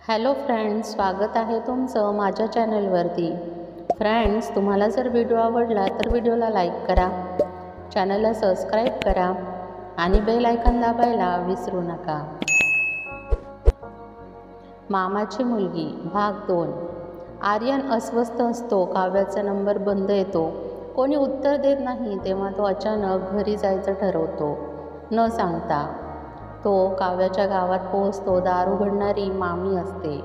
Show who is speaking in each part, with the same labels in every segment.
Speaker 1: Hello friends, स्वागत आहे तुमचं माझ्या चॅनलवरती। फ्रेंड्स, तुम्हाला जर व्हिडिओ आवडला तर व्हिडिओला लाईक करा, चॅनलला सबस्क्राईब करा आणि बेल आयकॉन दाबायला विसरू नका। मामाची मुलगी भाग 2। आर्यन अस्वस्थ असतो। काव्याचा नंबर बंद येतो। कोणी उत्तर देत नाही तेव्हा तो अचानक घरी जायचं ठरवतो न सांगता। तो काव्याच्या गावात पोहोचतो। दार उघडणारी मामी असते।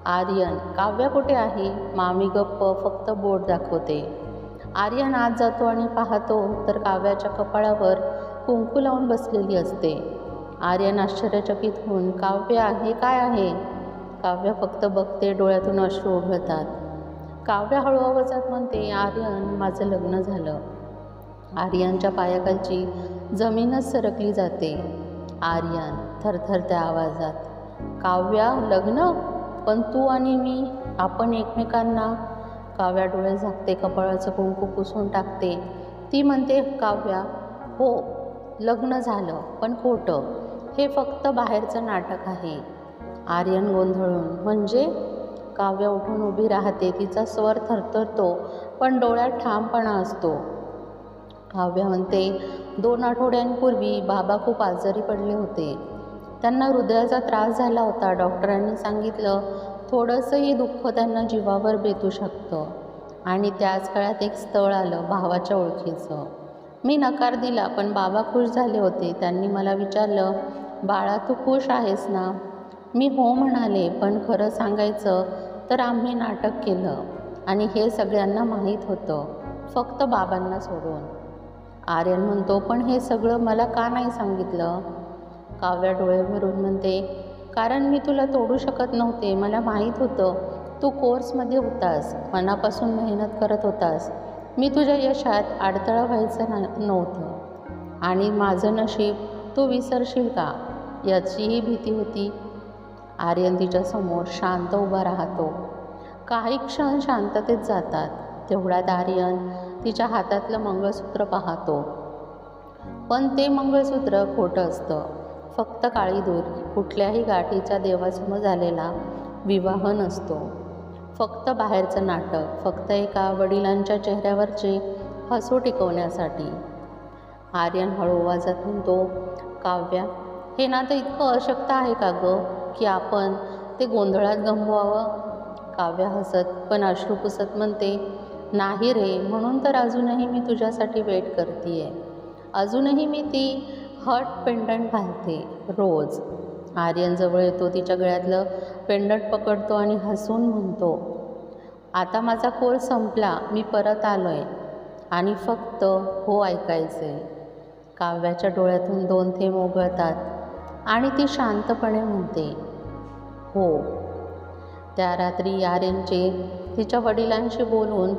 Speaker 1: आर्यन, काव्या कुठे आहे? मामी गप्प फक्त बोट दाखवते। आर्यन आत जातो आणि पाहतो तर काव्याच्या कपाळावर कुंकू लावून बसलेली असते। आर्यन आश्चर्यचकित होऊन, काव्या, हे काय आहे? काव्या फक्त बघते, डोळ्यातून अश्रू उघळतात। काव्या हळू आवाजात म्हणते, आर्यन, माझं लग्न झालं। आर्यनच्या पायाखालची जमीनच सरकली जाते। आर्यन थरथरत्या आवाजात, काव्या, लग्न? पण तू आणि मी, आपण एकमेकांना? काव्या डोळे झाकते, कपाळाचं कुंकू पुसून टाकते। ती म्हणते, काव्या, हो, लग्न झालं, पण खोटं, हे फक्त बाहेरचं नाटक आहे। आर्यन गोंधळून, म्हणजे? काव्या उठून उभी राहते। तिचा स्वर थरथरतो पण डोळ्यात ठामपणा असतो। काव्या म्हणते, 2 आठवड्यांपूर्वी बाबा खूप आजारी पडले होते। त्यांना हृदयाचा त्रास झाला होता। डॉक्टरांनी सांगितलं, थोडंसंही दुःख त्यांना जीवावर बेतू शकतं। आणि त्याच काळात एक स्थळ आलं, भावाच्या ओळखीचं। मी नकार दिला, पण बाबा खुश झाले होते। त्यांनी मला विचारलं, बाळा, तू खुश आहेस ना? मी हो म्हणाले, पण खरं सांगायचं तर आम्ही नाटक केलं आणि हे सगळ्यांना माहीत होतं, फक्त बाबांना सोडून। आर्यन म्हणतो, पण हे सगळं मला का नाही सांगितलं? काव्या डोळे भरून म्हणते, कारण मी तुला तोडू शकत नव्हते। मला माहीत होतं तू कोर्समध्ये होतास, मनापासून मेहनत करत होतास। मी तुझ्या यशात अडथळा व्हायचं नव्हतं। आणि माझं नशीब तू विसरशील का, याचीही भीती होती। आर्यन तिच्यासमोर शांत उभा राहतो। काही क्षण शांततेत जातात। तेवढ्यात आर्यन तिच्या हातातलं मंगळसूत्र पाहतो। पण ते मंगळसूत्र खोटं असतं, फक्त काळी दोरी। कुठल्याही गाठीच्या देवासमोर झालेला विवाह नसतो, फक्त बाहेरचं नाटक, फक्त एका वडिलांच्या चेहऱ्यावरचे हसू टिकवण्यासाठी। आर्यन हळू आवाजात म्हणतो, काव्या, हे नातं इतकं अशक्त आहे का गं, की आपण ते गोंधळात गमवावं? काव्या हसत पण अश्रू पुसत म्हणते, नाही रे, म्हणून तर अजूनही मी तुझ्यासाठी वेट करतीये। अजूनही मी ती हर्ट पेंडंट घालते रोज। आर्यन जवळ येतो, तिच्या गळ्यातलं पेंडंट पकडतो आणि हसून म्हणतो, आता माझा कोर्स संपला, मी परत आलोय आणि फक्त हो ऐकायचे। काव्याच्या डोळ्यातून 2 थेंब ओघळतात आणि ती शांतपणे म्हणते, हो। त्या रात्री आर्यनचे तिच्या वडिलांशी बोलून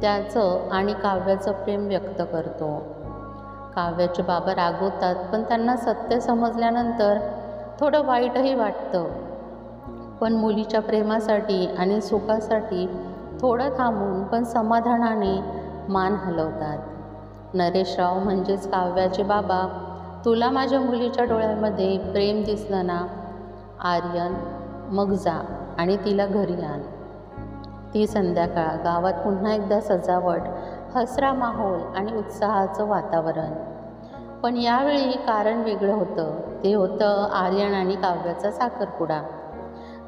Speaker 1: त्याचं आणि काव्याचं प्रेम व्यक्त करतो। काव्याचे बाबा रागवतात, पण त्यांना सत्य समजल्यानंतर थोडं वाईटही वाटतं। पण मुलीच्या प्रेमासाठी आणि सुखासाठी थोडं थांबून पण समाधानाने मान हलवतात। नरेशराव म्हणजेच काव्याचे बाबा, तुला माझ्या मुलीच्या डोळ्यामध्ये प्रेम दिसलं ना आर्यन, मग जा आणि तिला घरी आण। ती संध्याकाळ, गावात पुन्हा एकदा सजावट, हसरा माहोल आणि उत्साहाचं वातावरण। पण यावेळी कारण वेगळं होतं। ते होतं आर्यन आणि काव्याचा साखरपुडा।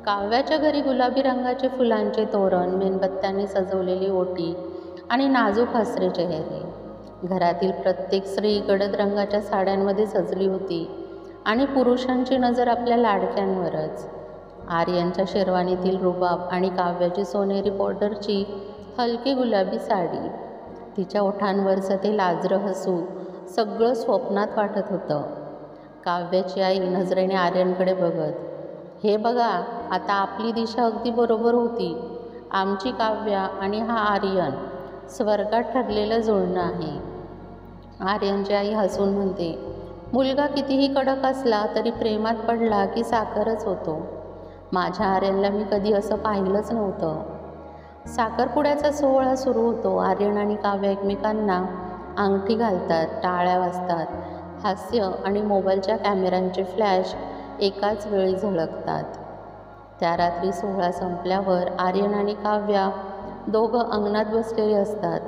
Speaker 1: काव्याच्या घरी गुलाबी रंगाचे फुलांचे तोरण, मेणबत्त्यांनी सजवलेली ओटी आणि नाजूक हसरे चेहरे। घरातील प्रत्येक स्त्री गडद रंगाच्या साड्यांमध्ये सजली होती आणि पुरुषांची नजर आपल्या लाडक्यांवरच। आर्यनच्या शेरवानीतील रुबाब आणि काव्याची सोनेरी बॉर्डरची हलकी गुलाबी साडी, तिच्या ओठांवरचं ते लाजरं हसू, सगळं स्वप्नात वाटत होतं। काव्याची आई नजरेने आर्यनकडे बघत, हे बघा, आता आपली दिशा अगदी बरोबर होती। आमची काव्या आणि हा आर्यन स्वर्गात ठरलेलं जुळणं आहे। आर्यनची आई हसून म्हणते, मुलगा कितीही कडक असला तरी प्रेमात पडला की साखरच होतो। माझ्या आर्यनला मी कधी असं पाहिलंच नव्हतं। साखरपुड्याचा सोहळा सुरू होतो। आर्यन आणि काव्या एकमेकांना अंगठी घालतात, टाळ्या वाजतात, हास्य आणि मोबाईलच्या कॅमेऱ्यांचे फ्लॅश एकाच वेळी झळकतात। त्या रात्री सोहळा संपल्यावर आर्यन आणि काव्या दोघं अंगणात बसलेले असतात.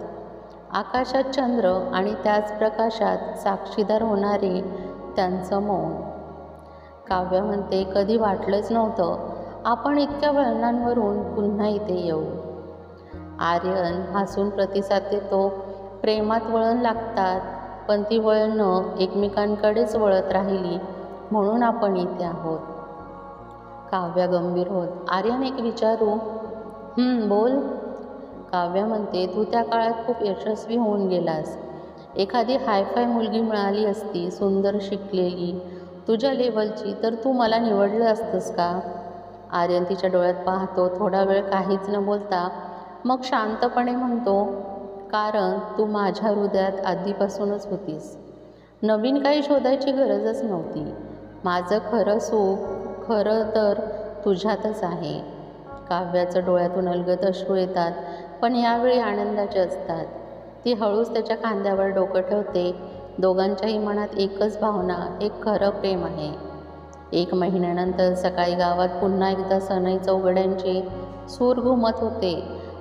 Speaker 1: आकाशात चंद्र आणि त्याच प्रकाशात साक्षीदार होणारे त्यांचं मौन. काव्या म्हणते, कधी वाटलंच नव्हतं आपण इतक्या वळणांवरून पुन्हा इथे येऊ. आर्यन हसून प्रतिसाद देतो, प्रेमात वळण लागतात, पण ती वळणं एकमेकांकडेच वळत राहिली म्हणून आपण इथे आहोत. काव्या गंभीर होत, आर्यन एक विचारू? बोल. काव्या म्हणते, तू त्या काळात खूप यशस्वी होऊन गेलास. एखादी हायफाय मुलगी मिळाली असती, सुंदर, शिकलेली, तुझ्या लेवलची, तर तू मला निवडलं असतंस का? आर्यन तिच्या डोळ्यात पाहतो, थोडा वेळ काहीच न बोलता, मग शांतपणे म्हणतो, कारण तू माझ्या हृदयात आधीपासूनच होतीस. नवीन काही शोधायची गरजच नव्हती. माझं खरं सुख खरं तर तुझ्यातच आहे. काव्याचं डोळ्यातून अलगद अश्रू येतात, पण यावेळी आनंदाचे असतात. ती हळूच त्याच्या खांद्यावर डोकं ठेवते. दोघांच्याही मनात एकच भावना, एक खरं प्रेम आहे. 1 महिन्यानंतर सकाळी गावात पुन्हा एकदा सनई चौघड्यांचे सूर घुमत होते.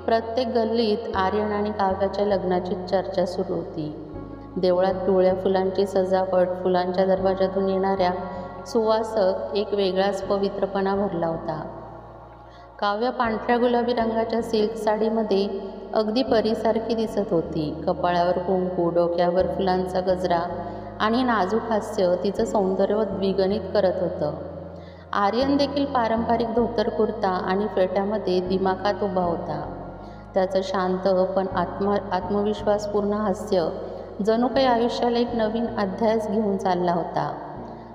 Speaker 1: प्रत्येक गल्लीत आर्यन आणि काव्याच्या लग्नाची चर्चा सुरू होती. देवळात पिवळ्या फुलांची सजावट, फुलांच्या दरवाजातून येणाऱ्या सुवासक एक वेगळाच पवित्रपणा भरला होता. काव्या पांढऱ्या गुलाबी रंगाच्या सिल्क साडीमध्ये अगदी परीसारखी दिसत होती. कपाळावर कुंकू, डोक्यावर फुलांचा गजरा आणि नाजूक हास्य तिचं सौंदर्य द्विगुणित करत होतं. आर्यन देखील पारंपरिक धोतर कुर्ता आणि फेट्यामध्ये दिमाखात उभा होता. त्याचं शांत पण आत्मविश्वासपूर्ण हास्य जणू काही आयुष्याला एक नवीन अध्यायच घेऊन चालला होता.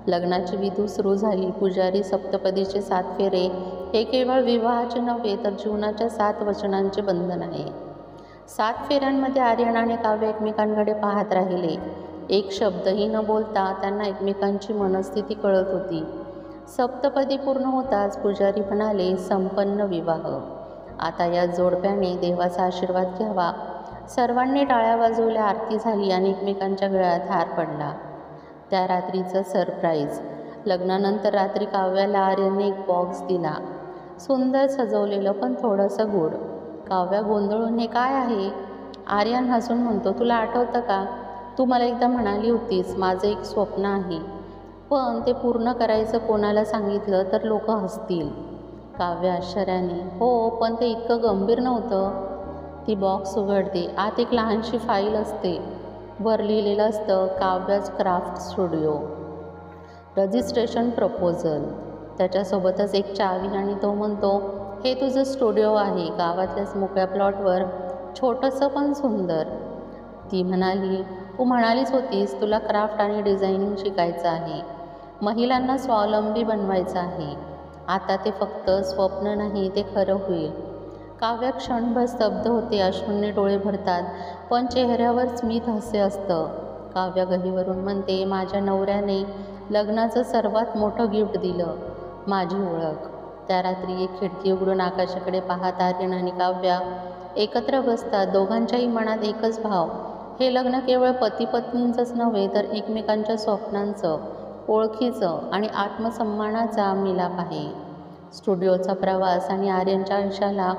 Speaker 1: लग्नाची विधू सुरू झाली. पुजारी सप्तपदीचे 7 फेरे हे केवळ विवाहाचे नव्हे तर जीवनाच्या 7 वचनांचे बंधन आहे. 7 फेऱ्यांमध्ये आर्यन आणि काव्य एकमेकांकडे पाहत राहिले. एक शब्दही न बोलता त्यांना एकमेकांची मनस्थिती कळत होती. सप्तपदी पूर्ण होताच पुजारी म्हणाले, संपन्न विवाह. आता या जोडप्याने देवाचा आशीर्वाद घ्यावा. सर्वांनी टाळ्या वाजवल्या, आरती झाली आणि एकमेकांच्या गळ्यात हार पडला. त्या रात्रीचं सरप्राईज. लग्नानंतर रात्री काव्याला आर्यनने एक बॉक्स दिला. सुंदर सजवलेलं पण थोडंसं गूढ. काव्या गोंधळून, हे काय आहे? आर्यन हसून म्हणतो, तुला आठवतं का? तू मला एकदा म्हणाली होतीस, माझं एक स्वप्न आहे, पण ते पूर्ण करायचं कोणाला सांगितलं तर लोक हसतील. काव्य आश्चर्याने, हो, पण ते इतकं गंभीर नव्हतं. ती बॉक्स उघडते. आत एक लहानशी फाईल असते. वर लिहिलेलं असतं, काव्याज क्राफ्ट स्टुडिओ, रजिस्ट्रेशन प्रपोजल. त्याच्यासोबतच एक चावी आणि तो म्हणतो, हे तुझं स्टुडिओ आहे, गावातल्याच मोकळ्या प्लॉटवर, छोटंसं पण सुंदर. ती म्हणाली, तू म्हणालीच होतीस तुला क्राफ्ट आणि डिझायनिंग शिकायचं आहे, महिलांना स्वावलंबी बनवायचं आहे. आता ते फक्त स्वप्न नाही, ते खरं होईल. काव्य क्षणभर स्तब्ध होते. अश्रूंनी डोळे भरतात, पण चेहऱ्यावर स्मित हास्य असतं. काव्य गहीवरून म्हणते, माझ्या नवऱ्याने लग्नाचं सर्वात मोठं गिफ्ट दिलं, माझी ओळख. त्या रात्री एक खिडकी उघडून आकाशाकडे पाहत आर्यन आणि काव्या एकत्र बसतात. दोघांच्याही मनात एकच भाव, हे लग्न केवळ पती पत्नींचंच नव्हे तर एकमेकांच्या स्वप्नांचं, ओळखीचं आणि आत्मसन्मानाचा मिलाप आहे. स्टुडिओचा प्रवास आणि आर्यनच्या आयुष्याला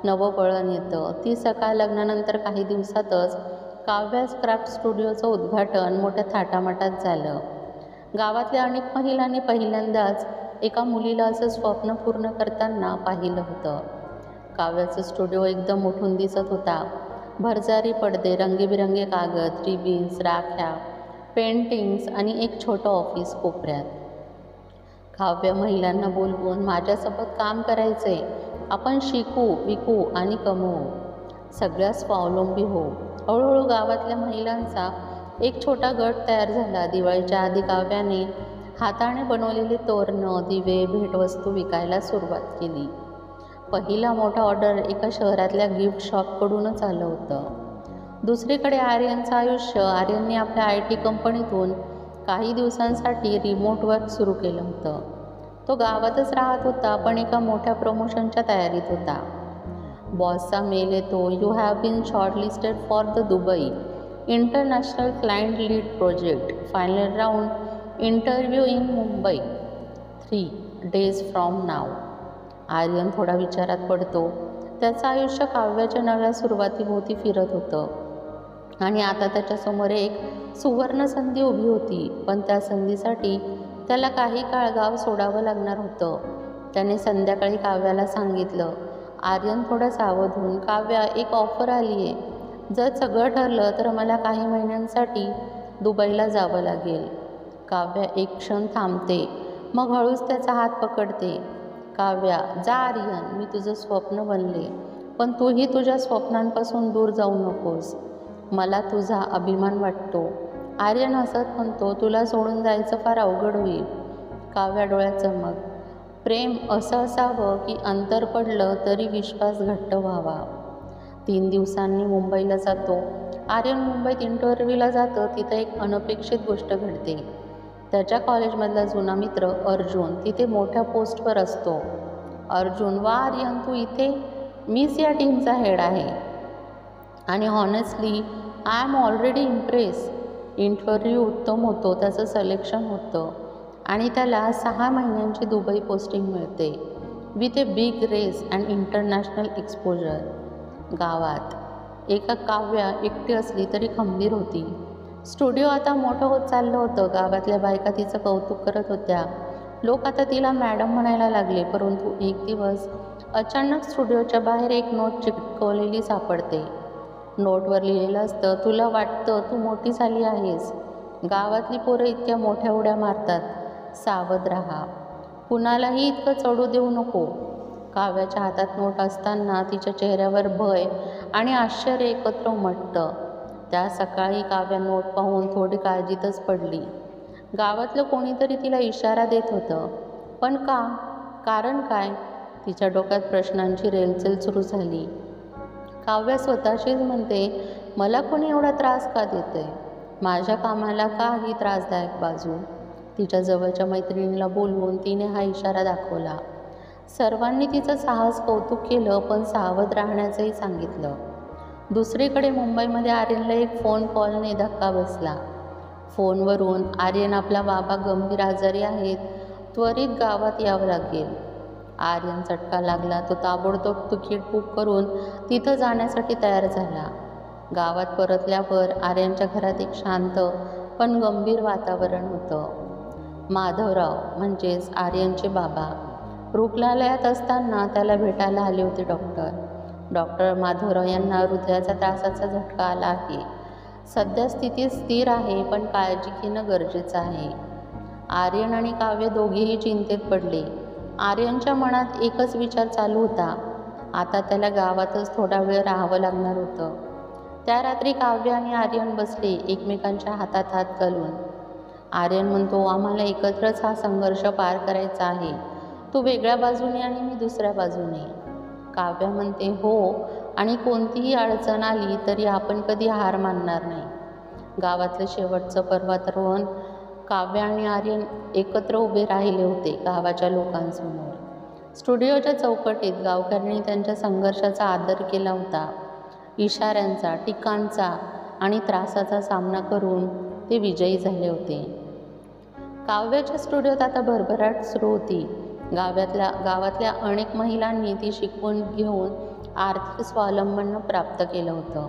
Speaker 1: नवं वळण येतं. ती सकाळ. लग्नानंतर काही दिवसातच काव्याज क्राफ्ट स्टुडिओचं उद्घाटन मोठ्या थाटामाटात झालं. गावातल्या अनेक महिलांनी पहिल्यांदाच एका मुलीला असं स्वप्न पूर्ण करताना पाहिलं होतं. काव्याचं स्टुडिओ एकदम उठून दिसत होता. भरजारी पडदे, रंगीबिरंगी कागद, रिबिन्स, राख्या, पेंटिंग्स आणि एक छोटं ऑफिस कोपऱ्यात. काव्य महिलांना बोलवून, माझ्यासोबत काम करायचे, आपण शिकू, विकू आणि कमवू, सगळ्या स्वावलंबी होऊ. हळूहळू गावातल्या महिलांचा एक छोटा गट तयार झाला. दिवाळीच्या आधी काव्याने हाताने बनवलेले तोरणं, दिवे, भेटवस्तू विकायला सुरुवात केली. पहिला मोठा ऑर्डर एका शहरातल्या गिफ्ट शॉपकडूनच आलं होतं. दुसरीकडे आर्यनचं आयुष्य. आर्यनने आपल्या IT कंपनीतून काही दिवसांसाठी रिमोट वर्क सुरू केलं होतं. तो गावातच राहत होता, पण एका मोठ्या प्रमोशनच्या तयारीत होता. बॉसचा मेल येतो, you have been shortlisted for the Dubai international client lead project, final round interview in Mumbai 3 days from now. Aryan थोडा विचारात पडतो. त्याचं आयुष्य काव्याच्या नव्या सुरुवातीभोवती फिरत होतं आणि आता त्याच्यासमोर एक सुवर्ण संधी उभी होती. पण त्या संधीसाठी त्याला काही काळ गाव सोडावं लागणार होतं. त्याने संध्याकाळी काव्याला सांगितलं. आर्यन थोडा सावध होऊन, काव्या, एक ऑफर आली आहे. जर सगळं ठरलं तर मला काही महिन्यांसाठी दुबईला जावं लागेल. काव्या एक क्षण थांबते, मग हळूच त्याचा हात पकडते. काव्या, जा आर्यन, मी तुझं स्वप्न बनले, पण तूही तुझ्या स्वप्नांपासून दूर जाऊ नकोस. मला तुझा अभिमान वाटतो. आर्यन हसत म्हणतो, तुला सोडून जायचं फार अवघड होईल. काव्या डोळ्यात चमक. प्रेम असं असावं की अंतर पडलं तरी विश्वास घट्ट व्हावा. 3 दिवसांनी मुंबईला जातो. आर्यन मुंबईत इंटरव्ह्यूला जातं. तिथं एक अनपेक्षित गोष्ट घडते. त्याच्या कॉलेजमधला जुना मित्र अर्जुन तिथे मोठ्या पोस्टवर असतो. अर्जुन, वा आर्यन, तू इथे? मीच या टीमचा हेड आहे आणि honestly I am already impress. Interview उत्तम होतो, त्याचं सिलेक्शन होतं आणि त्याला 6 महिन्यांची दुबई पोस्टिंग मिळते with a big race and international exposure. गावात एका काव्या एकटी असली तरी खंबीर होती. स्टुडिओ आता मोठं होत चाललं होतं. गावातल्या बायका तिचं कौतुक करत होत्या. लोक आता तिला मॅडम म्हणायला लागले. परंतु एक दिवस अचानक स्टुडिओच्या बाहेर एक नोट चिकटवलेली सापडते. नोटवर लिहिलेलं असतं, तुला वाटतं तू मोठी झाली आहेस. गावातली पोरं इतक्या मोठ्या उड्या मारतात. सावध राहा. कुणालाही इतकं चढू देऊ नको. काव्याच्या हातात नोट असताना तिच्या चेहऱ्यावर भय आणि आश्चर्य एकत्र उमटतं. त्या सकाळी काव्या नोट पाहून थोडी काळजीतच पडली. गावातलं कोणीतरी तिला इशारा देत होतं. पण का? कारण काय? तिच्या डोक्यात प्रश्नांची रेलचेल सुरू झाली. काव्या स्वतःशीच म्हणते, मला कोणी एवढा त्रास का देतंय? माझ्या कामाला का ही त्रासदायक बाजू? तिच्या जवळच्या मैत्रिणीला बोलवून तिने हा इशारा दाखवला. सर्वांनी तिचं साहस कौतुक केलं, पण सावध राहण्याचंही सांगितलं. दुसरीकडे मुंबईमध्ये आर्यनला एक फोन कॉलने धक्का बसला. फोनवरून, आर्यन, आपला बाबा गंभीर आजारी आहेत, त्वरित गावात यावं लागेल. आर्यन चटका लागला. तो ताबडतोब तिकीट बुक करून तिथं जाण्यासाठी तयार झाला. गावात परतल्यावर आर्यनच्या घरात एक शांत पण गंभीर वातावरण होतं. माधवराव म्हणजेच आर्यनचे बाबा रुग्णालयात असताना त्याला भेटायला आले होते. डॉक्टर माधवराव यांना हृदयाचा त्रासाचा झटका आला आहे. सध्या स्थिती स्थिर आहे, पण काळजी घेणं गरजेचं आहे. आर्यन आणि काव्य दोघेही चिंतेत पडले. आर्यनच्या मनात एकच विचार चालू होता. आता त्याला गावातच थोडा वेळ राहावं लागणार होतं. त्या रात्री काव्य आणि आर्यन बसले एकमेकांच्या हातात हात घालून. आर्यन म्हणतो, आम्हाला एकत्रच हा संघर्ष पार करायचा आहे. तू वेगळ्या बाजूने आणि मी दुसऱ्या बाजूने. काव्य म्हणते, हो, आणि कोणतीही अडचण आली तरी आपण कधी हार मानणार नाही. गावातलं शेवटचं पर्वतारोहण काव्य आणि आर्यन एकत्र उभे राहिले होते गावाच्या लोकांसमोर. स्टुडिओच्या चौकटीत गावकऱ्यांनी त्यांच्या संघर्षाचा आदर केला होता. इशाऱ्यांचा, टीकांचा आणि त्रासाचा सामना करून ते विजयी झाले होते. काव्याच्या स्टुडिओत आता भरभराट सुरू होती. गावातल्या अनेक महिलांनी ती शिकवून घेऊन आर्थिक स्वावलंबन प्राप्त केलं होतं.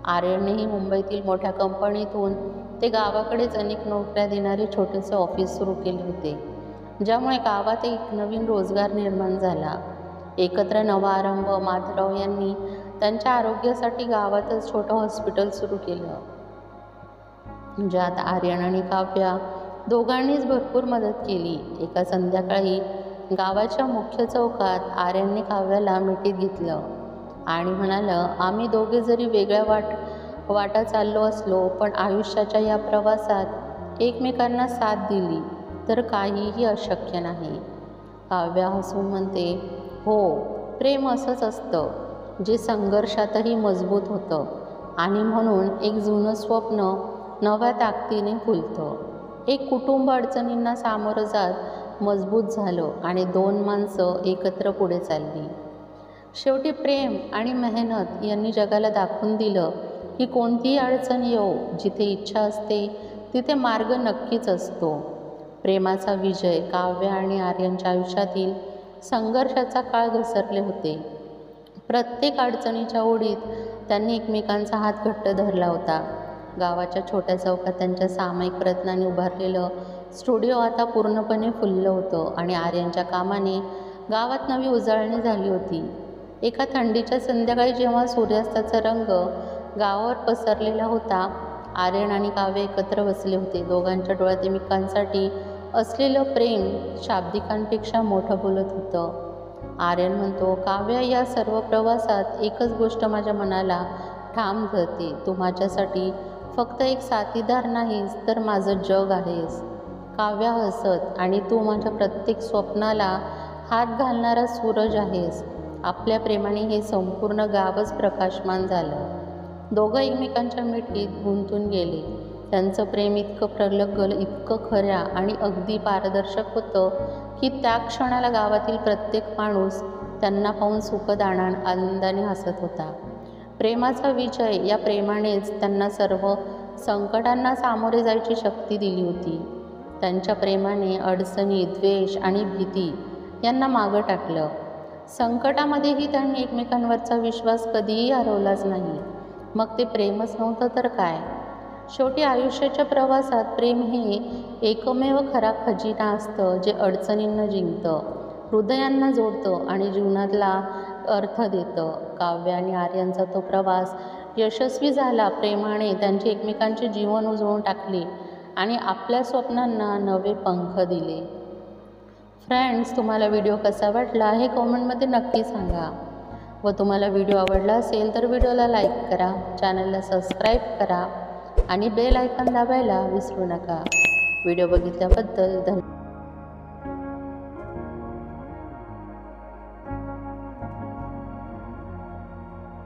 Speaker 1: आर्यननेही मुंबईतील मोठ्या कंपनीतून ते गावाकडेच अनेक नोकऱ्या देणारे छोटेसे ऑफिस सुरू केले होते, ज्यामुळे गावात एक नवीन रोजगार निर्माण झाला. एकत्र नवा आरंभ. माधवराव यांनी त्यांच्या आरोग्यासाठी गावातच छोटं हॉस्पिटल सुरू केलं, ज्यात आर्यन आणि काव्या दोघांनीच भरपूर मदत केली. एका संध्याकाळी गावाच्या मुख्य चौकात आर्यनने काव्याला मिठीत घेतलं आणि म्हणालं, आम्ही दोघे जरी वेगळ्या वाटा चाललो असलो, पण आयुष्याच्या या प्रवासात एकमेकांना साथ दिली तर काहीही अशक्य नाही. काव्या हसून म्हणते, हो, प्रेम असंच असतं, जे संघर्षातही मजबूत होतं आणि म्हणून एक जुनं स्वप्न नव्या ताकदीने फुलतं. एक कुटुंब अडचणींना सामोरं जात मजबूत झालं आणि 2 माणसं एकत्र पुढे चालली. शेवटी प्रेम आणि मेहनत यांनी जगाला दाखवून दिलं की कोणतीही अडचण येवो, जिथे इच्छा असते तिथे मार्ग नक्कीच असतो. प्रेमाचा विजय काव्य आणि आर्यनच्या आयुष्यातील संघर्षाचा काळ घसरले होते. प्रत्येक अडचणीच्या ओढीत त्यांनी एकमेकांचा हात घट्ट धरला होता. गावाच्या छोट्या चौकात त्यांच्या सामायिक प्रयत्नांनी उभारलेलं स्टुडिओ आता पूर्णपणे फुललं होतं आणि आर्यनच्या कामाने गावात नवी उजळणी झाली होती. एका थंडीच्या संध्याकाळी जेव्हा सूर्यास्ताचा रंग गावावर पसरलेला होता, आर्यन आणि काव्य एकत्र बसले होते. दोघांच्या डोळ्यात एकमेकांसाठी असलेलं प्रेम शाब्दिकांपेक्षा मोठं बोलत होतं. आर्यन म्हणतो, काव्य, या सर्व प्रवासात एकच गोष्ट माझ्या मनाला ठाम धरते. तू माझ्यासाठी फक्त एक साथीदार नाहीस, तर माझं जग आहेस. काव्य हसत, आणि तू माझ्या प्रत्येक स्वप्नाला हात घालणारा सूरज आहेस. आपल्या प्रेमाने हे संपूर्ण गावच प्रकाशमान झालं. दोघं एकमेकांच्या मिठीत गुंतून गेले. त्यांचं प्रेम इतकं प्रगल्भ, इतकं खऱ्या आणि अगदी पारदर्शक होतं की त्या क्षणाला गावातील प्रत्येक माणूस त्यांना पाहून सुखद आनंदाने हसत होता. प्रेमाचा विजय, या प्रेमानेच त्यांना सर्व संकटांना सामोरे जायची शक्ती दिली होती. त्यांच्या प्रेमाने अडचणी, द्वेष आणि भीती यांना मागं टाकलं. संकटामध्येही त्यांनी एकमेकांवरचा विश्वास कधीही हरवलाच नाही. मग ते प्रेमच नव्हतं तर काय. शेवटी आयुष्याच्या प्रवासात प्रेम हे एकमेव खरा खजिना असतं, जे अडचणींना जिंकतं, हृदयांना जोडतं आणि जीवनातला अर्थ देतं. काव्य आणि आर्यनचा तो प्रवास यशस्वी झाला. प्रेमाने त्यांचे एकमेकांचे जीवन उजळून टाकले आणि आपल्या स्वप्नांना नवे पंख दिले. फ्रेंड्स, तुम्हाला व्हिडिओ कसा वाटला हे कमेंटमध्ये नक्की सांगा. व तुम्हाला व्हिडिओ आवडला असेल तर व्हिडिओला लाईक करा, चॅनलला सबस्क्राईब करा आणि बेल आयकॉन दाबायला विसरू नका. व्हिडिओ बघितल्याबद्दल धन्यवाद.